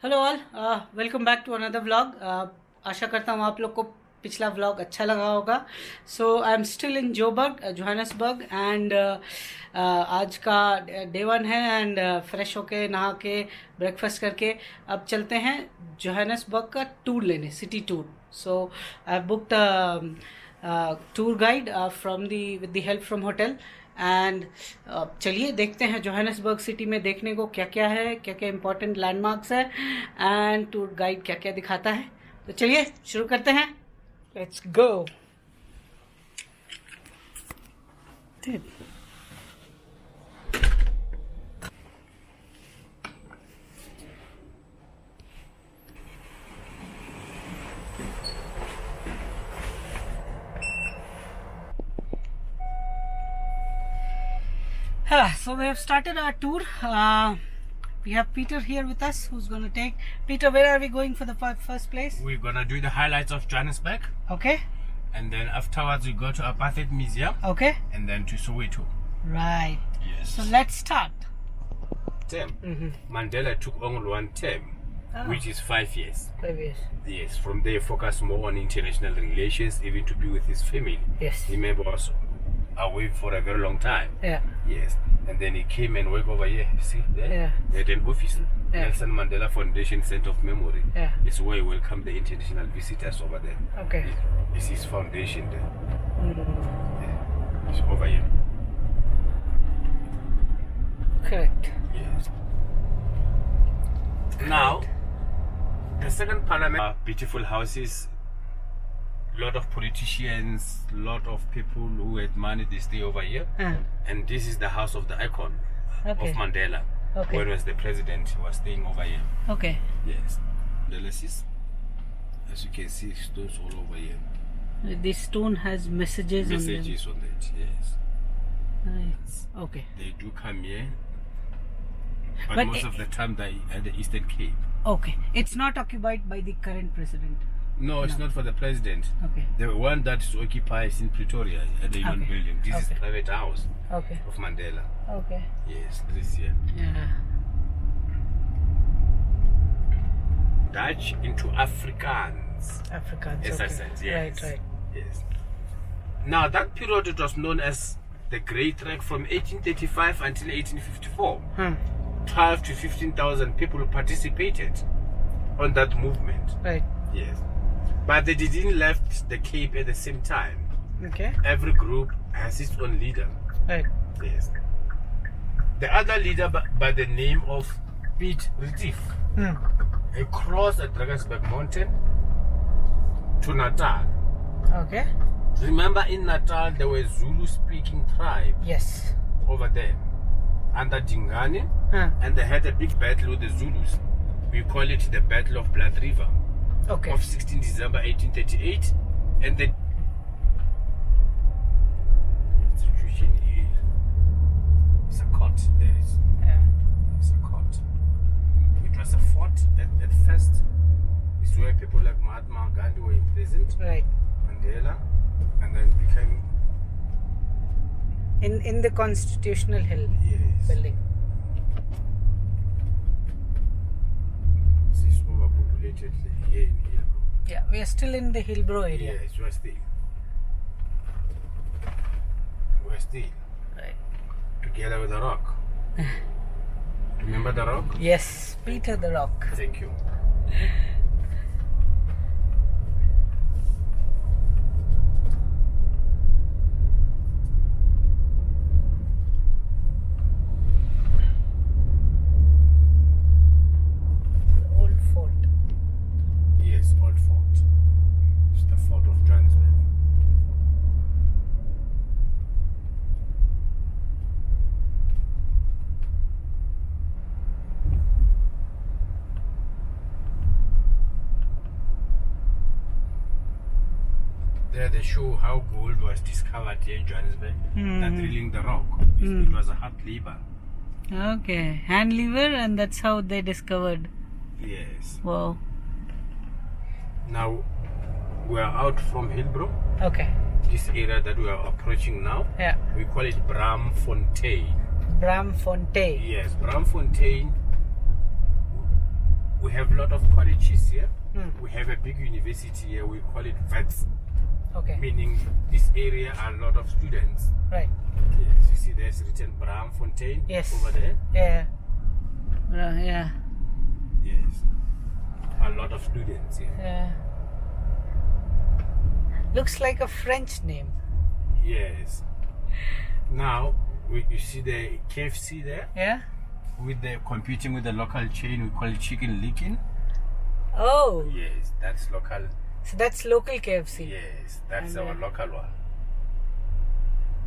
Hello all, welcome back to another vlog. आशा करता हूँ आप लोग को पिछला व्लॉग अच्छा लगा होगा। So I am still in Joburg, Johannesburg and आज का डे 1 है एंड फ्रेश होके नहा के ब्रेकफास्ट करके अब चलते हैं जोहानसबर्ग का टूर लेने, city tour. So I booked tour guide from the with the help from hotel and चलिए देखते हैं जोहानसबर्ग सिटी में देखने को क्या क्या है, क्या क्या इंपॉर्टेंट लैंडमार्क्स है एंड टूर गाइड क्या क्या दिखाता है। तो चलिए शुरू करते हैं, let's go. So we have started our tour. We have Peter here with us, who's going to take. Peter, where are we going for the first place? We're gonna do the highlights of Johannesburg, Okay. and then afterwards we go to Apartheid Museum, Okay. and then to Soweto. Right. Yes. So let's start. Term. Mandela took only one term, which is 5 years. 5 years. Yes. From there, focus more on international relations, even to be with his family. Yes. Remember, was away for a very long time. Yeah. Yes. And then he came and worked over here. You see there? Yeah. They had an office. Yeah. Nelson Mandela Foundation Center of Memory. Yeah. It's where he welcome the international visitors over there. Okay. It's his foundation there. Yeah. It's over here. Correct. Yes. Now, the second parliament, beautiful houses, lot of politicians, lot of people who had money, they stay over here. And this is the house of the icon Okay. of Mandela. Okay. Whereas the president was staying over here. Okay. Yes. Analysis. As you can see, stones all over here. This stone has messages, Messages on it, yes. on them. Nice. Okay. They do come here. But, But most of the time they at the Eastern Cape. Okay. It's not occupied by the current president. No, it's not for the president. Okay. The one that is occupied is in Pretoria at the UN Okay. building. This is Okay. private house Okay. of Mandela. Okay. Yes, this here. Yeah. Dutch into Afrikaans. Africans. As I Okay. said, yes. Right. Right. Yes. Now that period it was known as the Great Trek from 1835 until 1854. 12 to 15,000 people participated on that movement. Right. Yes. But they didn't left the Cape at the same time. Okay. Every group has its own leader. Right. Yes. The other leader by the name of Piet Retief, he crossed the Drakensberg mountain to Natal. Okay. Remember in Natal there were Zulu speaking tribe Yes. over there under Dingane, and they had a big battle with the Zulus. We call it the Battle of Blood River Okay. of 16 December 1838, and the institution is it's a court. Yeah. It's a court. It was a fort at first. It's where people like Mahatma Gandhi were imprisoned, Right. Mandela, and then became In the Constitutional Hill yes. building. It's overpopulated here in here. Yeah, we are still in the Hillbrow area. Yes, we're still. We're still Right. together with the rock. Remember the rock? Yes, Peter the Rock. Thank you. Old fort. Yes, old fort. It's the fort of Johannesburg. There they show how gold was discovered here in Johannesburg. They're drilling the rock. It was a hard labor. Okay, hand lever, and that's how they discovered. Yes. Wow. Now we are out from Hillbrow. Okay. This area that we are approaching now, Yeah. we call it Bloemfontein. Bloemfontein. Yes, Bloemfontein We have a lot of colleges here. We have a big university here. We call it VETS. Okay. Meaning this area are a lot of students. Right. Yes, you see there's written Bloemfontein over there. Yeah. Yeah. Yes. A lot of students here. Yeah. Looks like a French name. Yes. Now, you see the KFC there? Yeah. With the competing with the local chain, we call it Chicken Licking. Oh. Yes, that's local. So that's local KFC. Yes, that's our local one.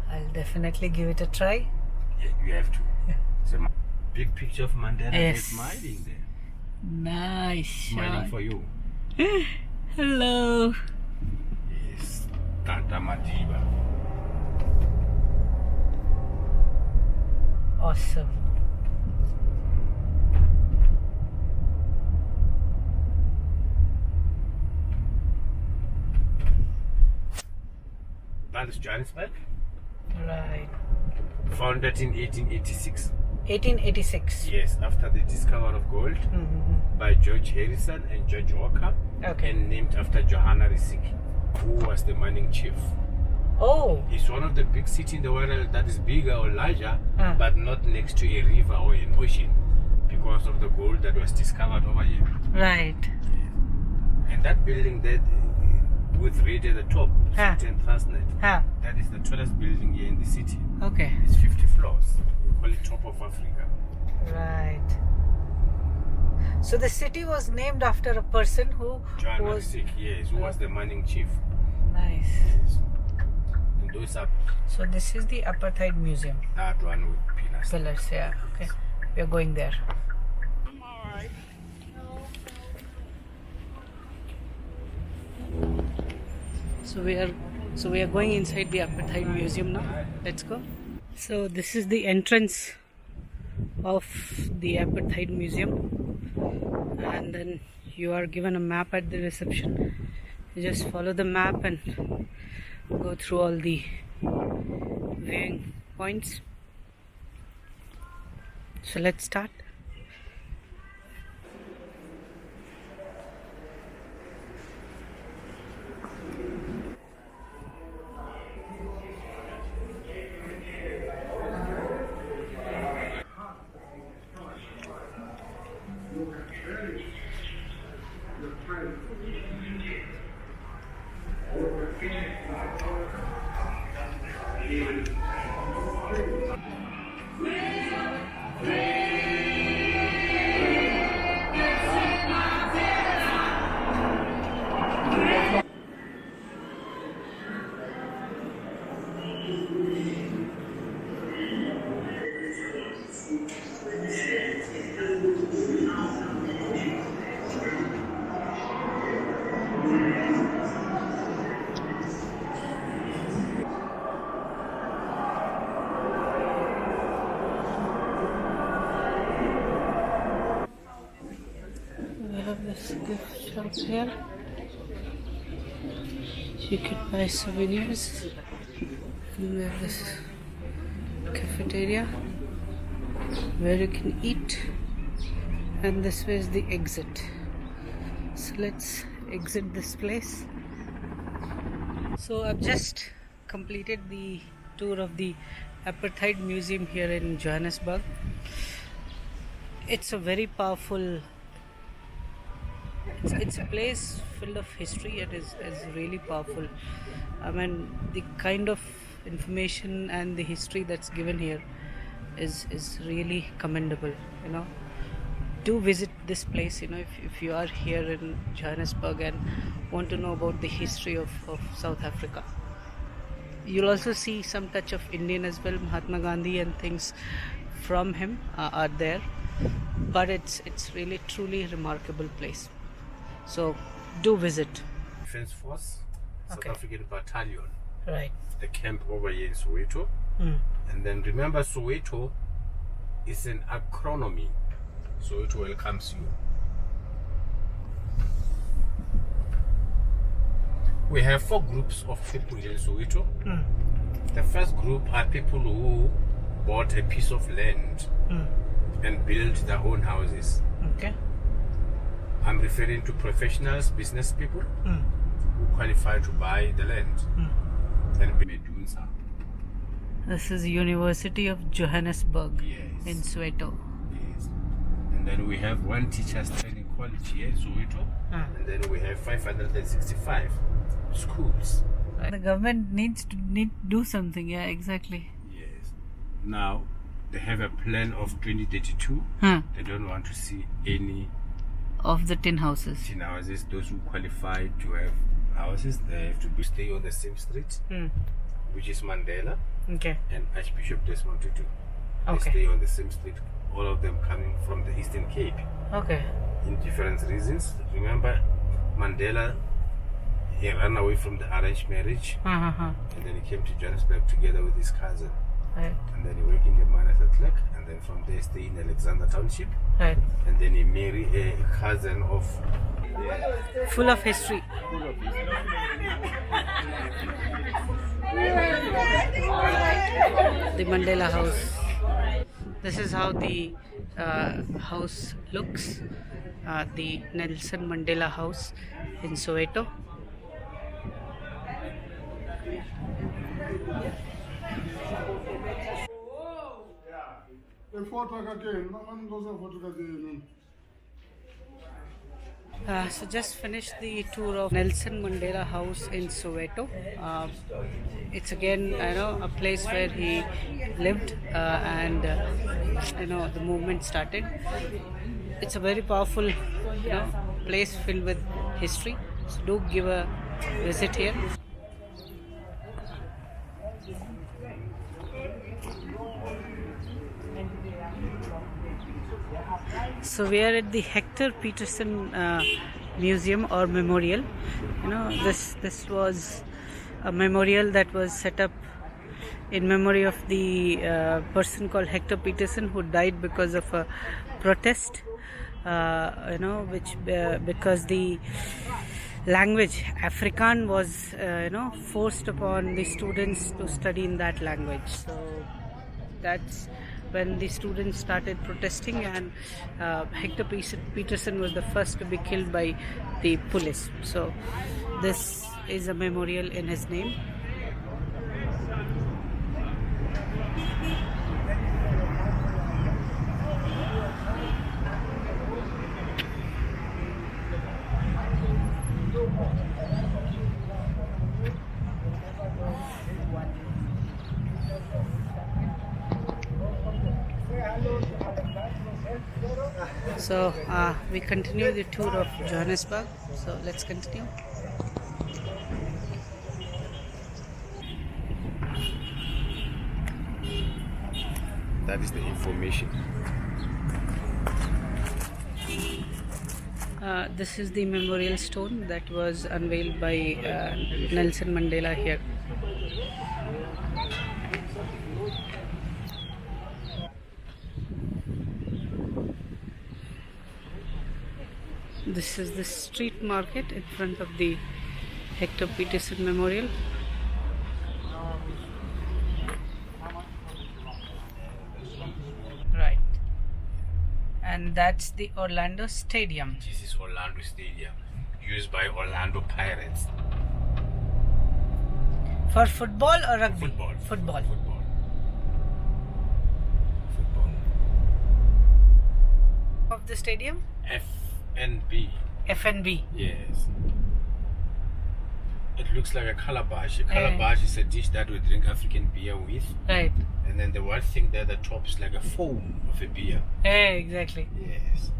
I'll definitely give it a try. Yeah, you have to. It's a big picture of Mandela Yes. smiling there. Nice Smiling shot. for you. Hello. Yes, Tata Madiba. Awesome. That is Johannesburg. Right. Founded in 1886. 1886. Yes, after the discovery of gold by George Harrison and George Walker. Okay. And named after Johannesburg, who was the mining chief. Oh. It's one of the big cities in the world that is bigger or larger, but not next to a river or an ocean because of the gold that was discovered over here. Right. And that building that with radio at the top, Sandton Transnet, Huh. that is the tallest building here in the city. Okay. It's 50 floors. We call it Top of Africa. Right. So the city was named after a person who Johannesburg, yes, who was the mining chief. Nice. Yes. And those are So this is the Apartheid Museum. that one with pillars. Pillars, yeah. Okay. We are going there. So we are going inside the Apartheid Museum now. Let's go. So this is the entrance of the Apartheid Museum, and then you are given a map at the reception. You just follow the map and go through all the viewing points. So let's start. We have this gift shop here. You can buy souvenirs. And we have this cafeteria where you can eat, and this way is the exit. So let's exit this place. So I've just completed the tour of the Apartheid Museum here in Johannesburg. It's a very powerful, it's a place filled of history. It is really powerful. I mean, the kind of information and the history that's given here is really commendable, you know. Do visit this place, you know, if you are here in Johannesburg and want to know about the history of South Africa. You'll also see some touch of Indian as well. Mahatma Gandhi and things from him are there, but it's really truly remarkable place. So do visit. Defense Force, Okay. South African Battalion, Right. the camp over here in Soweto. And then remember, Soweto is an acronym. Soweto welcomes you. We have 4 groups of people here in Soweto. The first group are people who bought a piece of land and built their own houses. Okay. I'm referring to professionals, business people who qualify to buy the land. And be doing so. This is University of Johannesburg in Soweto. Yes. And then we have one teachers training college here in Soweto. And then we have 565 schools. The government needs to do something. Yeah, exactly. Yes. Now they have a plan of 2032. They don't want to see any of the tin houses. Tin houses. Those who qualify to have houses, they have to stay on the same street, which is Mandela and Archbishop Desmond Tutu. They stay on the same street. All of them coming from the Eastern Cape. In different reasons. Remember, Mandela, he ran away from the arranged marriage, and then he came to Johannesburg together with his cousin. And then he worked in the mine as a clerk, and then from there stay in Alexander Township. And then he married a cousin of... Full of history. The Mandela House. This is how the house looks. The Nelson Mandela House in Soweto. So just finished the tour of Nelson Mandela House in Soweto. It's again, a place where he lived and the movement started. It's a very powerful, place filled with history. So do give a visit here. So we are at the Hector Peterson Museum or Memorial. This was a memorial that was set up in memory of the person called Hector Peterson, who died because of a protest. Because the language African was forced upon the students to study in that language. So that's when the students started protesting, and Hector Peterson was the first to be killed by the police. So this is a memorial in his name. So we continue the tour of Johannesburg. So let's continue. That is the information. This is the memorial stone that was unveiled by Nelson Mandela here. This is the street market in front of the Hector Peterson Memorial. Right. And that's the Orlando Stadium. This is Orlando Stadium, used by Orlando Pirates. For football or rugby? Football. Football. Football. Of the stadium? FNB. FNB. Yes. It looks like a calabash. A calabash is a dish that we drink African beer with. Right. And then the one thing there, the top is like a foam of a beer. Hey, exactly. Yes.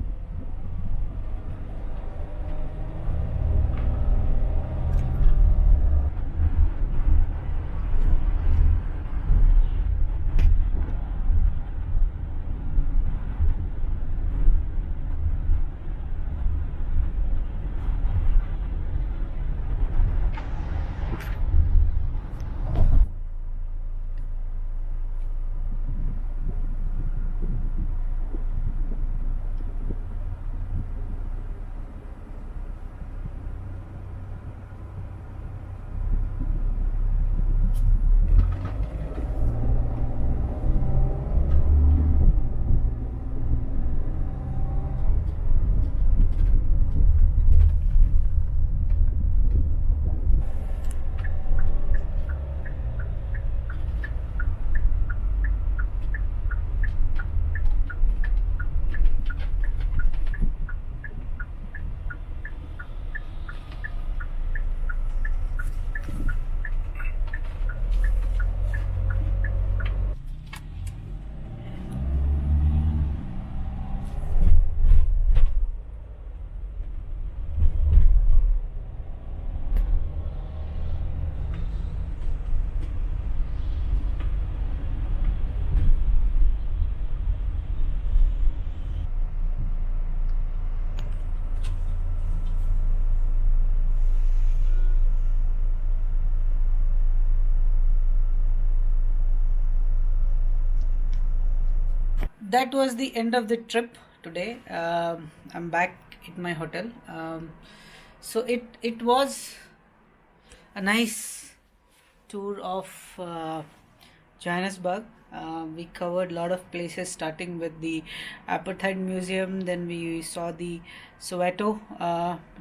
that was the end of the trip today. I'm back at my hotel. So it was a nice tour of Johannesburg. We covered a lot of places, starting with the Apartheid Museum. Then we saw the Soweto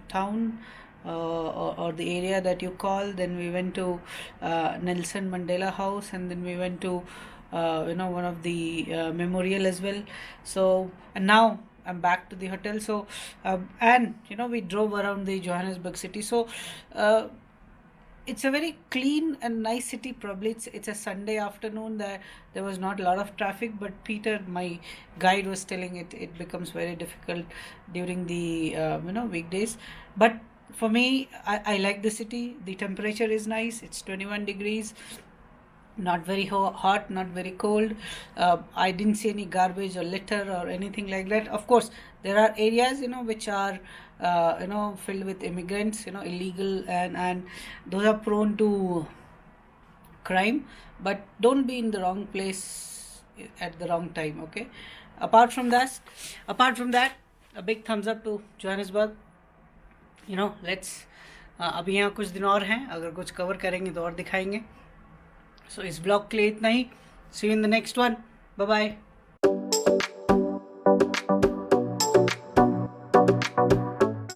town, or the area that you call. Then we went to Nelson Mandela House, and then we went to one of the memorial as well. So, and now I'm back to the hotel. So and we drove around the Johannesburg city. So it's a very clean and nice city. Probably it's a Sunday afternoon. There was not a lot of traffic, but Peter, my guide, was telling it becomes very difficult during the weekdays. But for me, I like the city. The temperature is nice. It's 21 degrees. Not very hot, not very cold. I didn't see any garbage or litter or anything like that. Of course, there are areas which are filled with immigrants, illegal, and those are prone to crime. But don't be in the wrong place at the wrong time. Okay. Apart from that, a big thumbs up to Johannesburg. Let's अभी यहाँ कुछ दिन और हैं. अगर कुछ cover करेंगे तो और दिखाएंगे. So इस ब्लॉग के लिए इतना ही. See you in the next one. Bye bye.